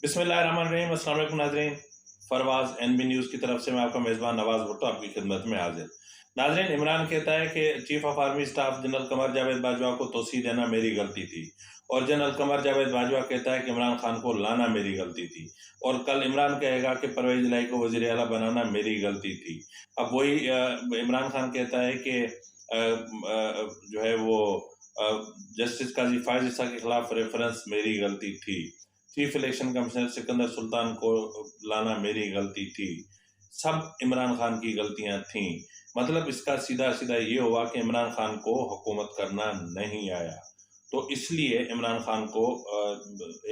बिस्मिल्लाहिर्रहमानिर्रहीम। अस्सलाम वालेकुम नाज़रीन, फरवाज एनबी न्यूज़ की तरफ से मैं आपका मेज़बान नवाज़ भुट्टो आपकी खिदमत में हाजिर। नाज़रीन, इमरान कहता है कि chief of army staff general Qamar Javed Bajwa को तोसी देना मेरी गलती थी, और जनरल कमर जावेद बाजवा कहता है कि इमरान खान को लाना मेरी गलती थी, और कल इमरान कहेगा कि परवेज़ इलाही को वज़ीर आला बनाना मेरी गलती थी। अब वही इमरान खान कहता है कि जो है वो जस्टिस काजी फ़ाइज़ ईसा के खिलाफ रेफरेंस मेरी गलती थी। Chief election commissioner Sikandar Sultan को लाना मेरी गलती थी। सब इमरान खान की गलतियां थीं। मतलब इसका सीधा सीधा ये हुआ कि इमरान खान को हुकूमत करना नहीं आया, तो इसलिए इमरान खान को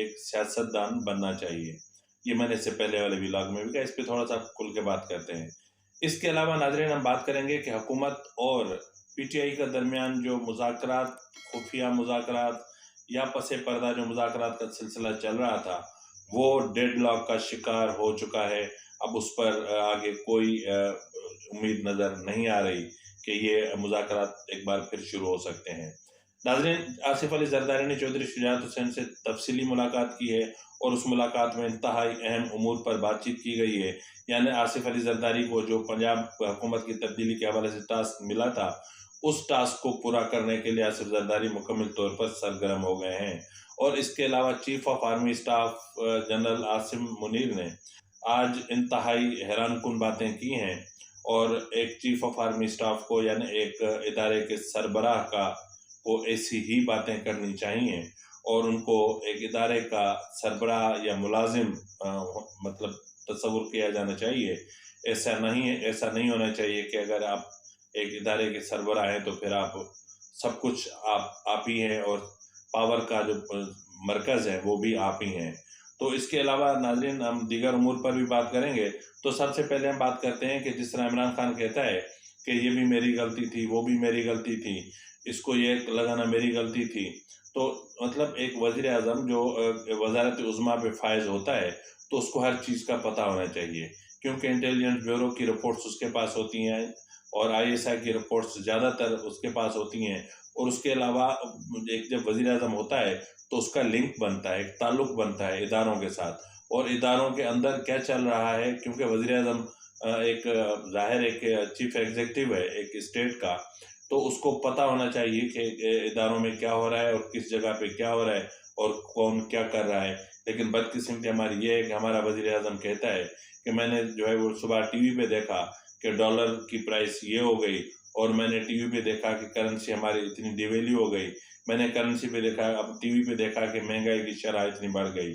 एक सियासतदान बनना चाहिए। ये मैंने इससे पहले वाले व्लॉग में भी कहा, इस पर थोड़ा सा खुल के बात करते हैं। इसके अलावा नाज़रीन, हम बात करेंगे कि हुकूमत और पीटीआई के दरमियान जो मुज़ाकरात, खुफिया मुज़ाकरात या पसे पर्दा जो मुज़ाकरात का सिलसिला चल रहा था, वो डेडलॉक का शिकार हो चुका है। अब उस पर आगे कोई उम्मीद नज़र नहीं आ रही कि ये मुज़ाकरात एक बार फिर शुरू हो सकते हैं। नाज़रीन, आसिफ अली ज़रदारी ने चौधरी शुजात हुसैन से तफसीली मुलाकात की है, और उस मुलाकात में इंतहाई अहम उमूर पर बातचीत की गई है। यानी आसिफ अली ज़रदारी को जो पंजाब हुकूमत की तब्दीली के हवाले से टास्क मिला था, उस टास्क को पूरा करने के लिए आसिफ ज़रदारी मुकम्मल तौर पर सरगर्म हो गए हैं। और इसके अलावा chief of army staff general Asim Munir ने आज इंतहाई हैरानकुन बातें की हैं, और एक चीफ ऑफ आर्मी स्टाफ को यानी एक इदारे के सरबराह को ऐसी ही बातें करनी चाहिए, और उनको एक इदारे का सरबराह या मुलाजिम मतलब तस्वुर किया जाना चाहिए। ऐसा नहीं होना चाहिए कि अगर आप एक इदारे के सरबराह हैं तो फिर आप सब कुछ आप ही हैं, और पावर का जो मरकज़ है वो भी आप ही हैं। तो इसके अलावा नाज़रीन, हम दीगर उमूर पर भी बात करेंगे। तो सबसे पहले हम बात करते हैं कि जिस तरह इमरान खान कहता है कि ये भी मेरी गलती थी, वो भी मेरी गलती थी, इसको ये लगाना मेरी गलती थी। तो मतलब एक वज़ीर आज़म जो वज़ारत उज़्मा पे फायज़ होता है, तो उसको हर चीज़ का पता होना चाहिए, क्योंकि इंटेलिजेंस ब्यूरो की रिपोर्ट्स उसके पास होती हैं, और आईएसआई की रिपोर्ट्स ज़्यादातर उसके पास होती हैं। और उसके अलावा एक जब वज़ीर आज़म होता है तो उसका लिंक बनता है, एक ताल्लुक़ बनता है इदारों के साथ, और इदारों के अंदर क्या चल रहा है, क्योंकि वज़ीर आज़म एक ज़ाहिर एक चीफ एग्जीक्यूटिव है एक स्टेट का, तो उसको पता होना चाहिए कि इदारों में क्या हो रहा है और किस जगह पे क्या हो रहा है और कौन क्या कर रहा है। लेकिन बदकिस्मती हमारी ये है कि हमारा वज़ीर आज़म कहता है कि मैंने जो है वो सुबह टीवी पे देखा कि डॉलर की प्राइस ये हो गई, और मैंने टीवी पे देखा कि करेंसी हमारी इतनी डिवैल्यू हो गई, मैंने करेंसी पे देखा, अब टीवी पे देखा कि महंगाई की शरह इतनी बढ़ गई।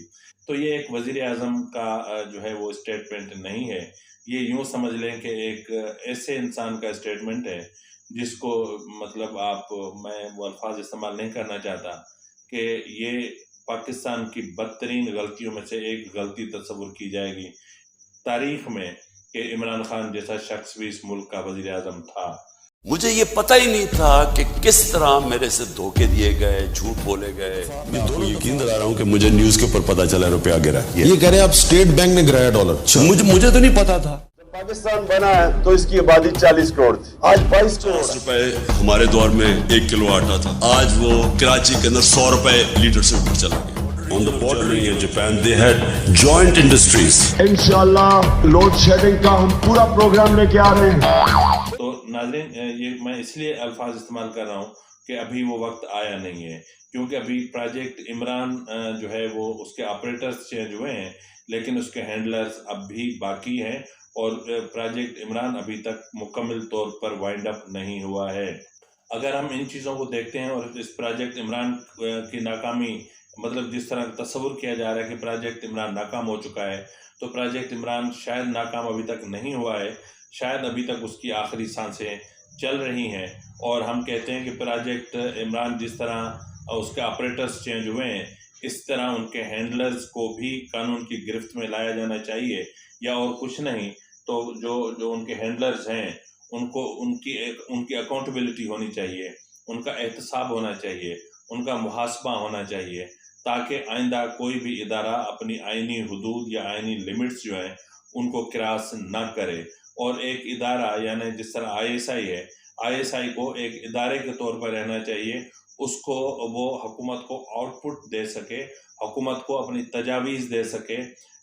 तो ये एक वज़ीर आज़म का जो है वो स्टेटमेंट नहीं है। ये यूँ समझ लें कि एक ऐसे इंसान का स्टेटमेंट है जिसको मतलब मैं वो अल्फाज इस्तेमाल नहीं करना चाहता कि ये पाकिस्तान की बदतरीन गलतियों में से एक गलती तस्वुर की जाएगी तारीख में, कि इमरान खान जैसा शख्स भी इस मुल्क का वज़ीर आज़म था। मुझे ये पता ही नहीं था कि किस तरह मेरे से धोखे दिए गए, झूठ बोले गए। मैं आपको यकीन दिला रहा हूँ कि मुझे न्यूज के ऊपर पता चला रुपया गिरा। ये कह रहे हैं आप स्टेट बैंक ने गिराया डॉलर। मुझे तो नहीं पता था। पाकिस्तान बना है तो इसकी आबादी 40 करोड़ थी, आज 22 करोड़ रुपए हमारे दौर में 1 किलो आटा था, आज वो कराची के अंदर 100 रुपए लीटर से ऊपर चला गया। On the border in Japan, they had joint industries. इंशाल्लाह लोड शेडिंग का हम पूरा प्रोग्राम लेके आ रहे हैं। तो नाज़रीन, ये मैं इसलिए अल्फाज इस्तेमाल कर रहा हूँ कि अभी वो वक्त आया नहीं है, क्योंकि अभी प्रोजेक्ट इमरान जो है वो उसके ऑपरेटर्स चेंज हुए हैं, लेकिन उसके हैंडलर्स अब भी बाकी हैं, और प्रोजेक्ट इमरान अभी तक मुकम्मल तौर पर वाइंड अप नहीं हुआ है। अगर हम इन चीज़ों को देखते हैं और इस प्रोजेक्ट इमरान की नाकामी, मतलब जिस तरह तस्वुर किया जा रहा है कि प्रोजेक्ट इमरान नाकाम हो चुका है, तो प्रोजेक्ट इमरान शायद नाकाम अभी तक नहीं हुआ है, शायद अभी तक उसकी आखिरी सांसें चल रही हैं। और हम कहते हैं कि प्रोजेक्ट इमरान जिस तरह उसके ऑपरेटर्स चेंज हुए हैं, इस तरह उनके हैंडलर्स को भी कानून की गिरफ्त में लाया जाना चाहिए, या और कुछ नहीं तो जो उनके हैंडलर्स हैं उनको उनकी अकाउंटेबिलिटी होनी चाहिए, उनका एहतसाब होना चाहिए, उनका मुहासबा होना चाहिए, ताकि आइंदा कोई भी इदारा अपनी आइनी हुदूद या आइनी लिमिट्स जो हैं उनको क्रॉस ना करे। और एक इदारा यानी जिस तरह आईएसआई है, आईएसआई को एक इदारे के तौर पर रहना चाहिए, उसको वो हुकूमत को आउटपुट दे सके, हुकूमत को अपनी तजावीज़ दे सके।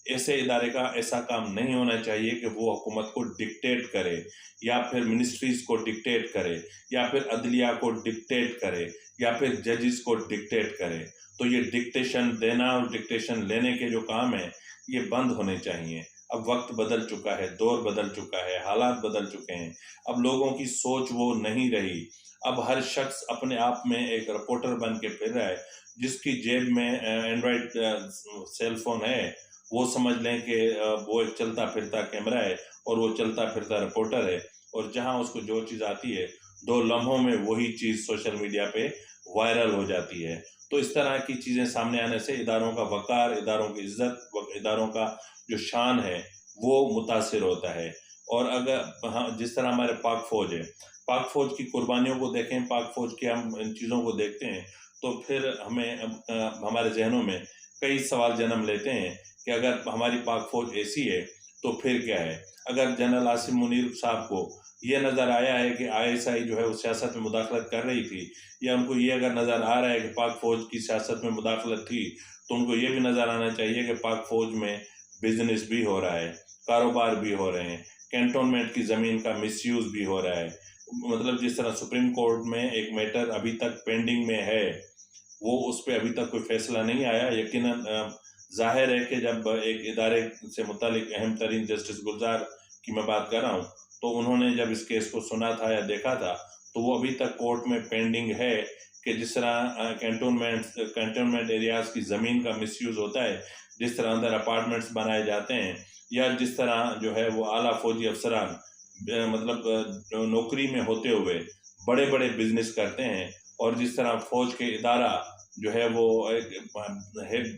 ऐसे इदारे का ऐसा काम नहीं होना चाहिए कि वो हुकूमत को डिक्टेट करे या फिर मिनिस्ट्रीज़ को डिक्टेट करे या फिर अदलिया को डिक्टेट करे या फिर जजेस को डिक्टेट करे। तो ये डिक्टेशन देना और डिक्टेशन लेने के जो काम है ये बंद होने चाहिए। अब वक्त बदल चुका है, दौर बदल चुका है, हालात बदल चुके हैं। अब लोगों की सोच वो नहीं रही। अब हर शख्स अपने आप में एक रिपोर्टर बन के फिर रहा है। जिसकी जेब में एंड्रॉयड सेल फोन है वो समझ लें कि वो एक चलता फिरता कैमरा है और वो चलता फिरता रिपोर्टर है, और जहां उसको जो चीज़ आती है 2 लम्हों में वही चीज़ सोशल मीडिया पे वायरल हो जाती है। तो इस तरह की चीज़ें सामने आने से इदारों का वक़ार, इदारों की इज़्ज़त, इदारों का जो शान है वो मुतासिर होता है। और अगर हाँ, जिस तरह हमारे पाक फ़ौज है, पाक फ़ौज की कुर्बानियों को देखें, पाक फ़ौज की हम इन चीज़ों को देखते हैं तो फिर हमें हमारे जहनों में कई सवाल जन्म लेते हैं कि अगर हमारी पाक फ़ौज ऐसी है तो फिर क्या है। अगर जनरल आसिम मुनीर साहब को ये नज़र आया है कि ISI जो है वो सियासत में मुदाखलत कर रही थी, या उनको ये अगर नज़र आ रहा है कि पाक फ़ौज की सियासत में मुदाखलत थी, तो उनको ये भी नज़र आना चाहिए कि पाक फ़ौज में बिजनेस भी हो रहा है, कारोबार भी हो रहे हैं, कैंटोनमेंट की ज़मीन का मिसयूज़ भी हो रहा है। मतलब जिस तरह सुप्रीम कोर्ट में एक मैटर अभी तक पेंडिंग में है, वो उस पर अभी तक कोई फैसला नहीं आया। यकीनन ज़ाहिर है कि जब एक इदारे से मुतालिक अहम तरीन जस्टिस गुलजार की मैं बात कर रहा हूँ, तो उन्होंने जब इस केस को सुना था या देखा था तो वो अभी तक कोर्ट में पेंडिंग है कि जिस तरह कैंटोनमेंट एरियाज़ की ज़मीन का मिसयूज़ होता है, जिस तरह अंदर अपार्टमेंट्स बनाए जाते हैं, या जिस तरह जो है वो आला फौजी अफसरान मतलब नौकरी में होते हुए बड़े बड़े बिजनेस करते हैं, और जिस तरह फ़ौज के इदारा जो है वो एक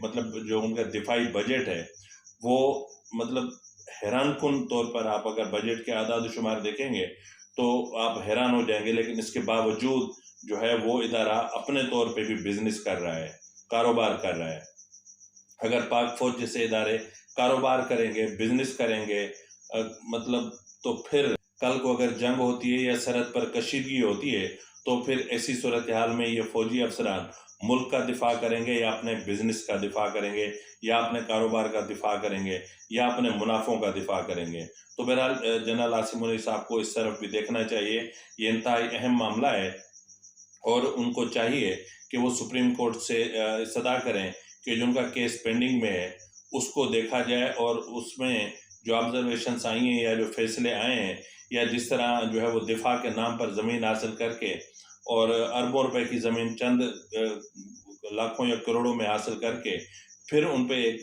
मतलब जो उनका दिफाई बजट है वो मतलब हैरानकुन तौर पर, आप अगर बजट के आदाद शुमार देखेंगे तो आप हैरान हो जाएंगे। लेकिन इसके बावजूद जो है वो इदारा अपने तौर पे भी बिजनेस कर रहा है, कारोबार कर रहा है। अगर पाक फौज जैसे इदारे कारोबार करेंगे, बिजनेस करेंगे, मतलब तो फिर कल को अगर जंग होती है या सरहद पर कशीदगी होती है तो फिर ऐसी सूरत हाल में ये फौजी अफसरान मुल्क का दिफा करेंगे या अपने बिजनेस का दिफा करेंगे या अपने कारोबार का दिफा करेंगे या अपने मुनाफों का दिफा करेंगे। तो बहरहाल जनरल आसिम मुनीर साहब को इस तरफ भी देखना चाहिए। ये इंतहाई अहम मामला है और उनको चाहिए कि वो सुप्रीम कोर्ट से सदा करें कि जो उनका केस पेंडिंग में है उसको देखा जाए, और उसमें जो ऑब्जर्वेशंस आई हैं या जो फैसले आए हैं, या जिस तरह जो है वो दिफा के नाम पर ज़मीन हासिल करके और अरबों रुपए की ज़मीन चंद लाखों या करोड़ों में हासिल करके फिर उन पे एक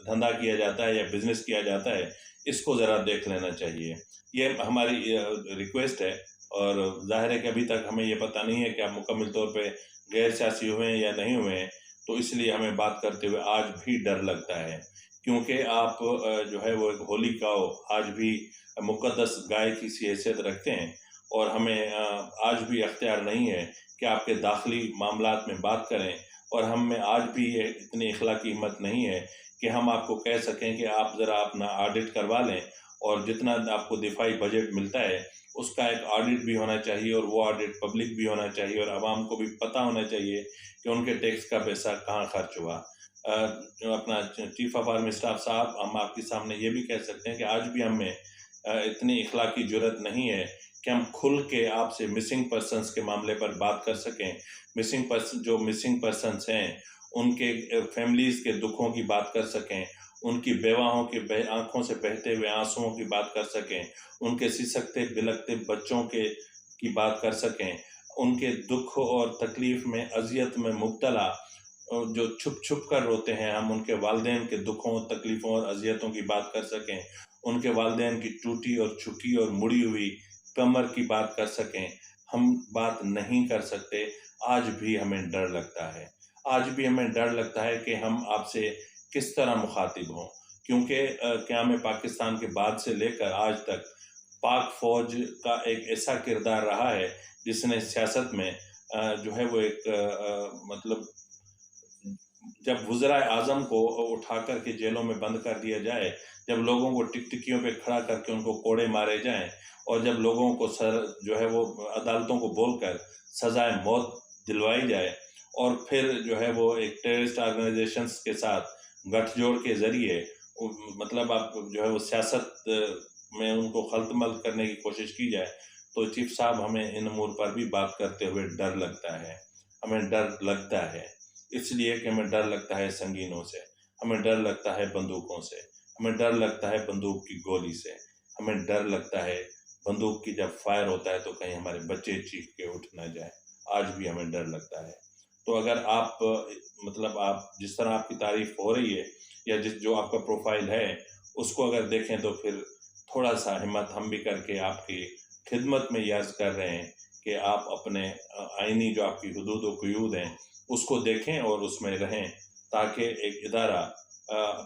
धंधा किया जाता है या बिजनेस किया जाता है, इसको ज़रा देख लेना चाहिए। ये हमारी रिक्वेस्ट है, और जाहिर है कि अभी तक हमें ये पता नहीं है कि आप मुकम्मल तौर पे गैर सियासी हुए हैं या नहीं हुए हैं, तो इसलिए हमें बात करते हुए आज भी डर लगता है, क्योंकि आप जो है वो एक होली काऊ आज भी मुक़द्दस गाय की सी हैसियत रखते हैं, और हमें आज भी अख्तियार नहीं है कि आपके दाखिली मामलात में बात करें, और हम में आज भी ये इतनी इखलाकी हिम्मत नहीं है कि हम आपको कह सकें कि आप ज़रा अपना ऑडिट करवा लें, और जितना आपको दिफाई बजट मिलता है उसका एक ऑडिट भी होना चाहिए, और वो ऑडिट पब्लिक भी होना चाहिए, और आवाम को भी पता होना चाहिए कि उनके टैक्स का पैसा कहाँ खर्च हुआ। अपना चीफ ऑफ आर्मी स्टाफ साहब, हम आपके सामने ये भी कह सकते हैं कि आज भी हमें इतनी इखलाकी जुर्रत नहीं है कि हम खुल के आपसे मिसिंग पर्सन्स के मामले पर बात कर सकें। जो मिसिंग पर्सन्स हैं उनके फैमिलीज़ के दुखों की बात कर सकें, उनकी बेवाहों के आंखों से बहते हुए आंसुओं की बात कर सकें, उनके सिसकते बिलकते बच्चों की बात कर सकें, उनके दुख और तकलीफ़ में, अजियत में मुब्तला जो छुप छुप कर रोते हैं, हम उनके वालिदैन के दुखों, तकलीफ़ों और अजियतों की बात कर सकें, उनके वालिदैन की टूटी और झुकी और मुड़ी हुई कमर की बात कर सकें। हम बात नहीं कर सकते। आज भी हमें डर लगता है, आज भी हमें डर लगता है कि हम आपसे किस तरह मुखातिब हों, क्योंकि क़याम पाकिस्तान के बाद से लेकर आज तक पाक फ़ौज का एक ऐसा किरदार रहा है जिसने सियासत में जो है वो एक मतलब जब वज़राए आज़म को उठा कर के जेलों में बंद कर दिया जाए, जब लोगों को टिकटिकियों पे खड़ा करके उनको कोड़े मारे जाएं, और जब लोगों को जो है वो अदालतों को बोलकर सज़ाए मौत दिलवाई जाए और फिर जो है वो एक टेररिस्ट ऑर्गेनाइजेशंस के साथ गठजोड़ के ज़रिए मतलब आप जो है वो सियासत में उनको खलतमल करने की कोशिश की जाए, तो चीफ साहब हमें इन अमूर पर भी बात करते हुए डर लगता है। हमें डर लगता है इसलिए कि हमें डर लगता है संगीनों से, हमें डर लगता है बंदूकों से, हमें डर लगता है बंदूक की गोली से, हमें डर लगता है बंदूक की जब फायर होता है तो कहीं हमारे बच्चे चीख के उठ ना जाए। आज भी हमें डर लगता है। तो अगर आप मतलब आप जिस तरह आपकी तारीफ हो रही है या जो आपका प्रोफाइल है उसको अगर देखें तो फिर थोड़ा सा हिम्मत हम भी करके आपकी खिदमत में ये अर्ज़ कर रहे हैं कि आप अपने आईनी जो आपकी हुदूद व क़ुयूद हैं उसको देखें और उसमें रहें, ताकि एक इदारा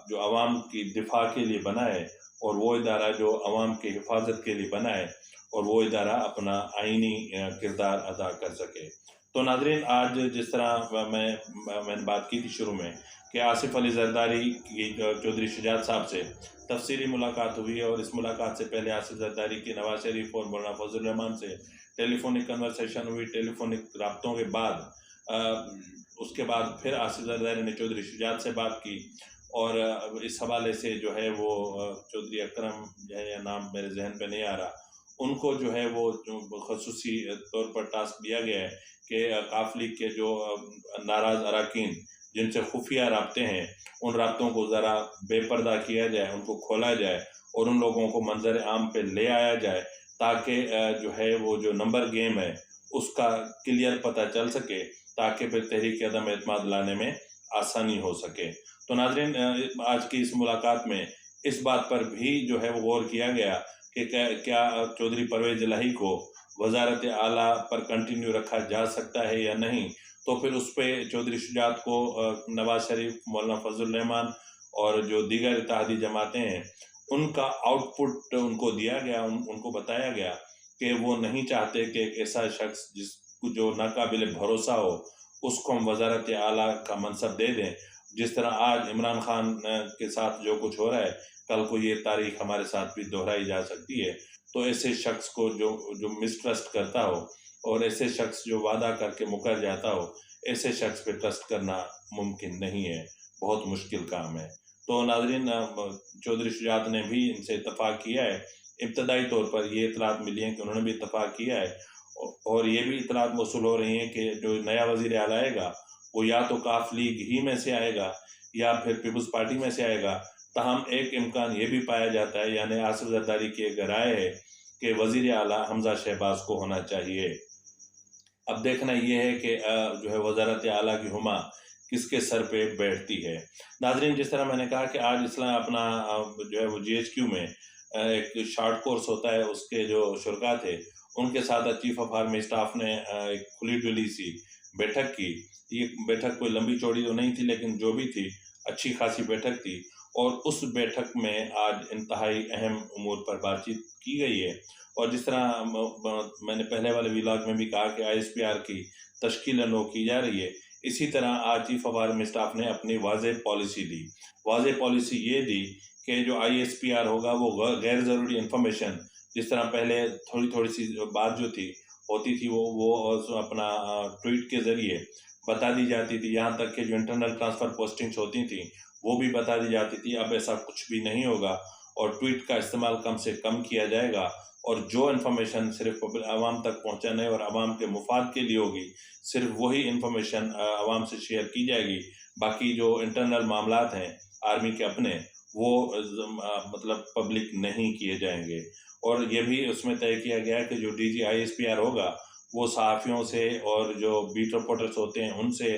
जो आवाम की दिफा के लिए बना है और वो इदारा जो आवाम की हिफाजत के लिए बना है और वो इदारा अपना आईनी किरदार अदा कर सके। तो नाज़रीन, आज जिस तरह मैंने बात की थी शुरू में कि आसिफ अली जरदारी की चौधरी शुजात साहब से तफसीली मुलाकात हुई है और इस मुलाकात से पहले आसिफ जरदारी की नवाज शरीफ और मौलाना फजल रहमान से टेलीफोनिक कन्वर्सेशन हुई। टेलीफोनिक रब्तों के बाद उसके बाद फिर आसिफ जरदारी ने चौधरी शुजात से बात की और इस हवाले से जो है वो चौधरी अकरम जो है, या नाम मेरे जहन पे नहीं आ रहा, उनको जो है वो ख़ुसूसी तौर पर टास्क दिया गया है कि काफ लीग के जो नाराज़ अरकान जिनसे खुफिया राब्ते हैं उन राब्तों को ज़रा बेपर्दा किया जाए, उनको खोला जाए और उन लोगों को मंजर आम पे ले आया जाए, ताकि जो है वो जो नंबर गेम है उसका क्लियर पता चल सके, ताकि फिर तहरीक अदम एतमाद लाने में आसानी हो सके। तो नाज़रीन, आज की इस मुलाकात में इस बात पर भी जो है वो गौर किया गया कि क्या चौधरी परवेज़ इलाही को वज़ारत आला पर कंटिन्यू रखा जा सकता है या नहीं। तो फिर उस पर चौधरी शुजात को नवाज शरीफ, मौलाना फजल रहमान और जो दीगर इत्तेहादी जमातें हैं उनका आउटपुट उनको दिया गया। उनको बताया गया कि वो नहीं चाहते कि एक ऐसा शख्स जो नाकाबिल भरोसा हो उसको हम वज़ारत आला का मनसब दे दें। जिस तरह आज इमरान खान के साथ जो कुछ हो रहा है, कल को ये तारीख हमारे साथ भी दोहराई जा सकती है। तो ऐसे शख्स को जो मिसट्रस्ट करता हो और ऐसे शख्स जो वादा करके मुकर जाता हो, ऐसे शख्स पे ट्रस्ट करना मुमकिन नहीं है, बहुत मुश्किल काम है। तो नाज़रीन, चौधरी शुजात ने भी इनसे इत्तफाक किया है। इब्तदाई तौर पर ये इतलात मिली हैं कि उन्होंने भी इत्तफाक किया है और ये भी इतलात मौसूल हो रही हैं कि जो नया वज़ीर आला आएगा वो या तो काफ लीग ही में से आएगा या फिर पीपल्स पार्टी में से आएगा। ताहम एक इम्कान ये भी पाया जाता है, यानी आसिफ जरदारी की एक राय है कि वज़ीर आला हमजा शहबाज को होना चाहिए। अब देखना ये है कि जो है वज़ारत आला की हुमा किसके सर पे बैठती है। नाज़रीन, जिस तरह मैंने कहा कि आज इस्लाम अपना जो है वो GHQ में एक शॉर्ट कोर्स होता है, उसके जो शुरका थे उनके साथ चीफ ऑफ आर्मी स्टाफ ने एक खुली डुली सी बैठक की। ये बैठक कोई लंबी चौड़ी तो नहीं थी, लेकिन जो भी थी अच्छी खासी बैठक थी और उस बैठक में आज इंतहाई अहम उमूर पर बातचीत की गई है। और जिस तरह मैंने पहले वाले व्लॉग में भी कहा कि ISPR की तश्कील नो की जा रही है, इसी तरह आज चीफ ऑफ आर्मी स्टाफ ने अपनी वाज़ेह पॉलिसी दी। वाज़ेह पॉलिसी ये दी कि जो ISPR होगा वो गैर ज़रूरी इन्फॉर्मेशन, जिस तरह पहले थोड़ी सी बात जो थी होती थी वो अपना ट्वीट के ज़रिए बता दी जाती थी, यहाँ तक कि जो इंटरनल ट्रांसफ़र पोस्टिंग्स होती थी वो भी बता दी जाती थी। अब ऐसा कुछ भी नहीं होगा और ट्वीट का इस्तेमाल कम से कम किया जाएगा और जो इन्फॉर्मेशन सिर्फ आवाम तक पहुँचाने और आवाम के मुफाद के लिए होगी, सिर्फ वही इन्फॉर्मेशन आवाम से शेयर की जाएगी। बाकी जो इंटरनल मामलात हैं आर्मी के अपने, वो मतलब पब्लिक नहीं किए जाएंगे। और ये भी उसमें तय किया गया कि जो DG ISPR होगा वो सहाफ़ियों से और जो बीट रिपोर्टर्स होते हैं उनसे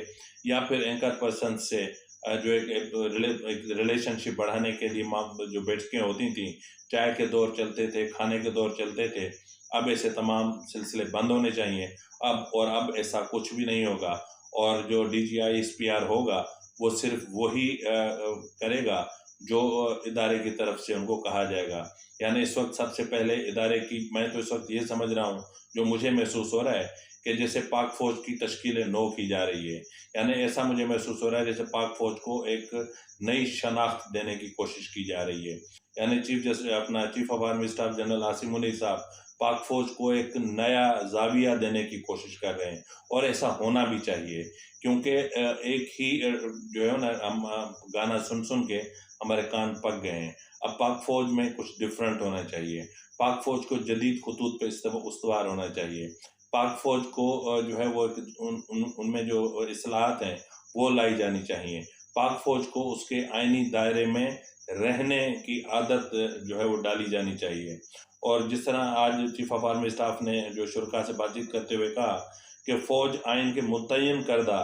या फिर एंकर पर्सन से जो एक रिलेशनशिप बढ़ाने के लिए जो बैठकें होती थी, चाय के दौर चलते थे, खाने के दौर चलते थे, अब ऐसे तमाम सिलसिले बंद होने चाहिए अब ऐसा कुछ भी नहीं होगा। और जो DG ISPR होगा वो सिर्फ वही करेगा जो इदारे की तरफ से उनको कहा जाएगा। यानी इस वक्त सबसे पहले इदारे की, मैं तो इस वक्त ये समझ रहा हूँ, जो मुझे महसूस हो रहा है कि जैसे पाक फ़ौज की तश्कील नो की जा रही है। यानी ऐसा मुझे महसूस हो रहा है जैसे पाक फ़ौज को एक नई शनाख्त देने की कोशिश की जा रही है। यानी chief of army staff general Asim Munir साहब पाक फौज को एक नया जाविया देने की कोशिश कर रहे हैं, और ऐसा होना भी चाहिए, क्योंकि एक ही जो है ना, हम गाना सुन सुन के हमारे कान पक गए हैं। अब पाक फौज में कुछ डिफरेंट होना चाहिए, पाक फौज को जदीद खतूत पे उस्तवार होना चाहिए, पाक फौज को जो है वो उनमें जो इस्लाहात हैं वो लाई जानी चाहिए, पाक फौज को उसके आईनी दायरे में रहने की आदत जो है वो डाली जानी चाहिए। और जिस तरह आज चीफ ऑफ आर्मी स्टाफ ने जो शुरा से बातचीत करते हुए कहा कि फ़ौज आइन के मुतय्यन करदा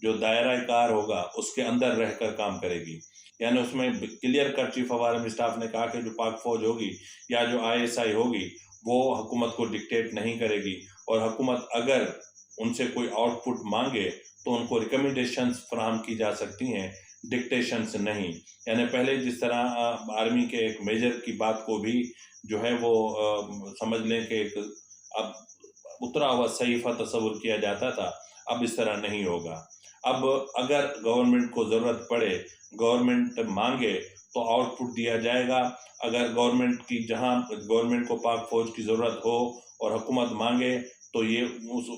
जो दायरा कार होगा उसके अंदर रहकर काम करेगी, यानी उसमें clear cut chief of army staff ने कहा कि जो पाक फौज होगी या जो ISI होगी वो हुकूमत को डिक्टेट नहीं करेगी, और हुकूमत अगर उनसे कोई आउटपुट मांगे तो उनको रिकमेंडेशंस फराहम की जा सकती हैं, डिक्टेशंस नहीं। यानी पहले जिस तरह आर्मी के एक मेजर की बात को भी जो है वो समझ लें कि अब उतरा हुआ सहीफा तस्वुर किया जाता था, अब इस तरह नहीं होगा। अब अगर गवर्नमेंट को ज़रूरत पड़े, गवर्नमेंट मांगे तो आउटपुट दिया जाएगा। अगर गवर्नमेंट को पाक फौज की ज़रूरत हो और हुकूमत मांगे तो ये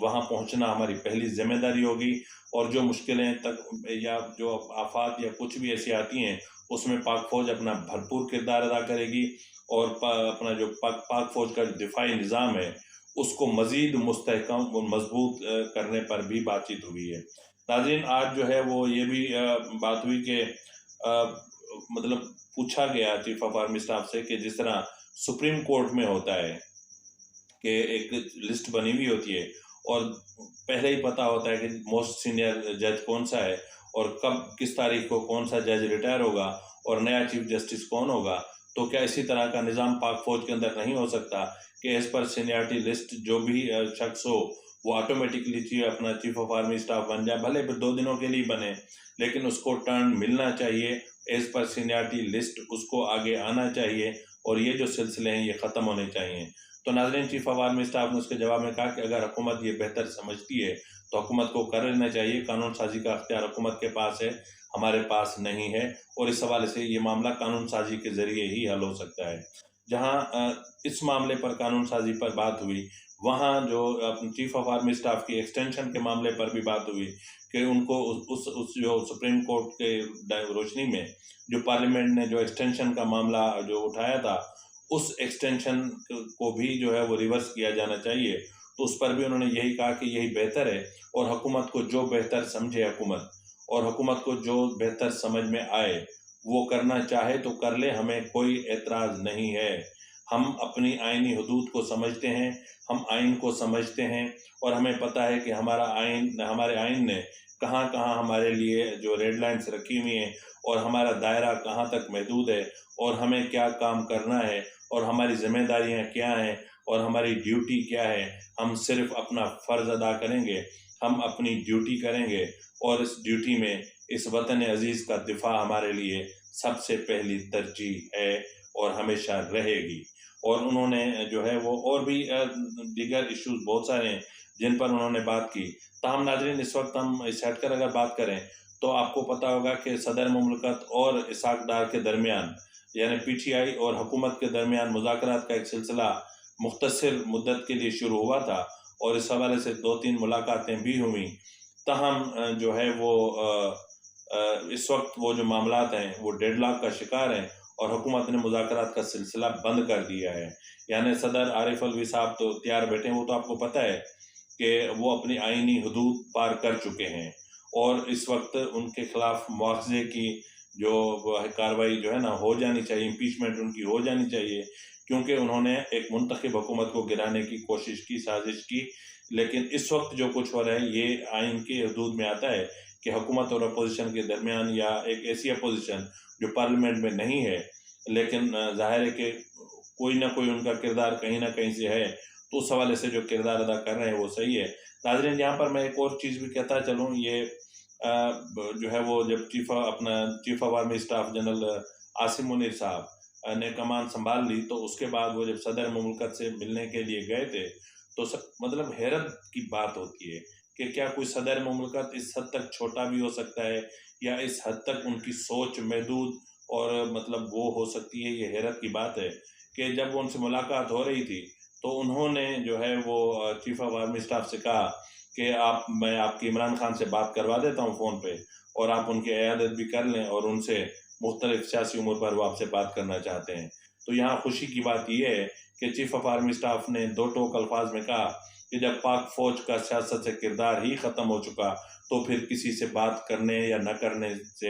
वहाँ पहुँचना हमारी पहली जिम्मेदारी होगी, और जो मुश्किलें तक या जो आफात या कुछ भी ऐसी आती हैं उसमें पाक फौज अपना भरपूर किरदार अदा करेगी, और अपना जो पाक फौज का दिफाई निज़ाम है उसको मज़ीद मुस्तहकम और मजबूत करने पर भी बातचीत हुई है। नाज़रीन, आज जो है वो ये भी बात हुई कि मतलब पूछा गया चीफ ऑफ आर्मी स्टाफ से कि जिस तरह सुप्रीम कोर्ट में होता है कि एक लिस्ट बनी हुई होती है और पहले ही पता होता है कि मोस्ट सीनियर जज कौन सा है और कब किस तारीख को कौन सा जज रिटायर होगा और नया चीफ जस्टिस कौन होगा, तो क्या इसी तरह का निज़ाम पाक फौज के अंदर नहीं हो सकता कि एज पर सीनियरिटी लिस्ट जो भी शख्स हो वो ऑटोमेटिकली अपना चीफ ऑफ आर्मी स्टाफ बन जाए, भले भी 2 दिनों के लिए बने, लेकिन उसको टर्न मिलना चाहिए, एज पर सीनियरिटी लिस्ट उसको आगे आना चाहिए, और ये जो सिलसिले हैं ये ख़त्म होने चाहिए। तो नाज़रीन, चीफ ऑफ आर्मी स्टाफ ने उसके जवाब में कहा कि अगर हुकूमत ये बेहतर समझती है तो हुकूमत को कर लेना चाहिए, कानून साजी का अख्तियार हुकूमत के पास है, हमारे पास नहीं है, और इस हवाले से ये मामला कानून साजी के ज़रिए ही हल हो सकता है। जहाँ इस मामले पर कानून साजी पर बात हुई, वहाँ जो चीफ ऑफ आर्मी स्टाफ की एक्सटेंशन के मामले पर भी बात हुई कि उनको उस जो सुप्रीम कोर्ट के रोशनी में जो पार्लियामेंट ने जो एक्सटेंशन का मामला जो उठाया था उस एक्सटेंशन को भी जो है वो रिवर्स किया जाना चाहिए, तो उस पर भी उन्होंने यही कहा कि यही बेहतर है, और हुकूमत को जो बेहतर समझे हुकूमत, और हुकूमत को जो बेहतर समझ में आए वो करना चाहे तो कर ले, हमें कोई एतराज़ नहीं है। हम अपनी आइनी हदूद को समझते हैं, हम आइन को समझते हैं, और हमें पता है कि हमारे आइन ने कहाँ कहाँ हमारे लिए जो रेड लाइन्स रखी हुई हैं और हमारा दायरा कहाँ तक महदूद है, और हमें क्या काम करना है, और हमारी ज़िम्मेदारियाँ क्या हैं, और हमारी ड्यूटी क्या है। हम सिर्फ अपना फ़र्ज़ अदा करेंगे, हम अपनी ड्यूटी करेंगे, और इस ड्यूटी में इस वतन अज़ीज़ का दिफा हमारे लिए सबसे पहली तरजीह है और हमेशा रहेगी। और उन्होंने जो है वो और भी दीगर इश्यूज़ बहुत सारे हैं जिन पर उन्होंने बात की। ताहम नाज़रीन, इस वक्त हम इस हटकर अगर बात करें तो आपको पता होगा कि सदर मुमलकत और इसाक डार के दरमियान, यानी PTI और हुकूमत के दरमियान मुज़ाकरात का एक सिलसिला मुख्तसर मुद्दत के लिए शुरू हुआ था, और इस हवाले से 2-3 मुलाकातें भी हुई। ताहम जो है वो इस वक्त वो जो मामलात हैं वो डेडलॉक का शिकार हैं, और हुकूमत ने मुज़ाकरात का सिलसिला बंद कर दिया है। यानी सदर आरिफ अलवी साहब तो तैयार बैठे हैं, वो तो आपको पता है कि वो अपनी आइनी हदूद पार कर चुके हैं, और इस वक्त उनके ख़िलाफ़ मुआवजे की जो कार्रवाई जो है ना हो जानी चाहिए, इम्पीचमेंट उनकी हो जानी चाहिए, क्योंकि उन्होंने एक मुंतखब हुकूमत को गिराने की कोशिश की, साजिश की। लेकिन इस वक्त जो कुछ हो रहा है ये आइन के हदूद में आता है कि हुकूमत और अपोजिशन के दरमियान, या एक ऐसी अपोजिशन जो पार्लियामेंट में नहीं है लेकिन ज़ाहिर है कि कोई ना कोई उनका किरदार कहीं ना कहीं से है, तो उस हवाले से जो किरदार अदा कर रहे हैं वो सही है। नाज़रीन, यहाँ पर मैं एक और चीज़ भी कहता चलूँ, ये जो है वो जब chief of army staff general Asim Munir साहब ने कमान संभाल ली, तो उसके बाद वो जब सदर मुमलकत से मिलने के लिए गए थे तो मतलब हैरत की बात होती है कि क्या कोई सदर मुमलकत इस हद तक छोटा भी हो सकता है, या इस हद तक उनकी सोच महदूद और मतलब वो हो सकती है। ये हैरत की बात है कि जब उनसे मुलाकात हो रही थी तो उन्होंने जो है वो चीफ ऑफ आर्मी स्टाफ से कहा कि मैं आपकी इमरान खान से बात करवा देता हूँ फ़ोन पे, और आप उनकी इयादत भी कर लें, और उनसे मुख्तलिफ सियासी उमूर पर वो आपसे बात करना चाहते हैं। तो यहाँ खुशी की बात यह है कि चीफ ऑफ आर्मी स्टाफ ने दो टोक अल्फाज में कहा कि जब पाक फ़ौज का सियासत से किरदार ही ख़त्म हो चुका, तो फिर किसी से बात करने या न करने से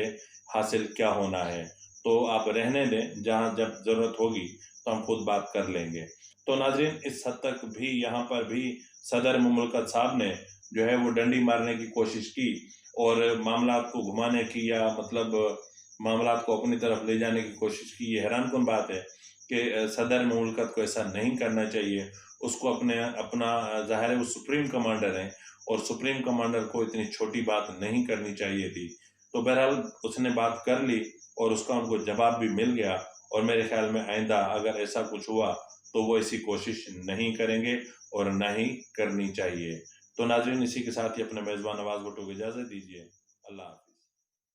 हासिल क्या होना है। तो आप रहने दें, जहाँ जब ज़रूरत होगी तो हम खुद बात कर लेंगे। तो नाज़रीन, इस हद तक भी यहाँ पर भी सदर मुमलकत साहब ने जो है वो डंडी मारने की कोशिश की और मामलात को घुमाने की, या मतलब मामलात को अपनी तरफ ले जाने की कोशिश की। ये हैरानकुन बात है कि सदर मुमलकत को ऐसा नहीं करना चाहिए। उसको अपना ज़ाहिर है वो सुप्रीम कमांडर हैं, और सुप्रीम कमांडर को इतनी छोटी बात नहीं करनी चाहिए थी। तो बहरहाल उसने बात कर ली और उसका उनको जवाब भी मिल गया, और मेरे ख्याल में आइंदा अगर ऐसा कुछ हुआ तो वो ऐसी कोशिश नहीं करेंगे और ना ही करनी चाहिए। तो नाज़रीन, इसी के साथ ही अपने मेज़बान नवाज़ भुट्टो को इजाज़त दीजिए। अल्लाह हाफ़िज़।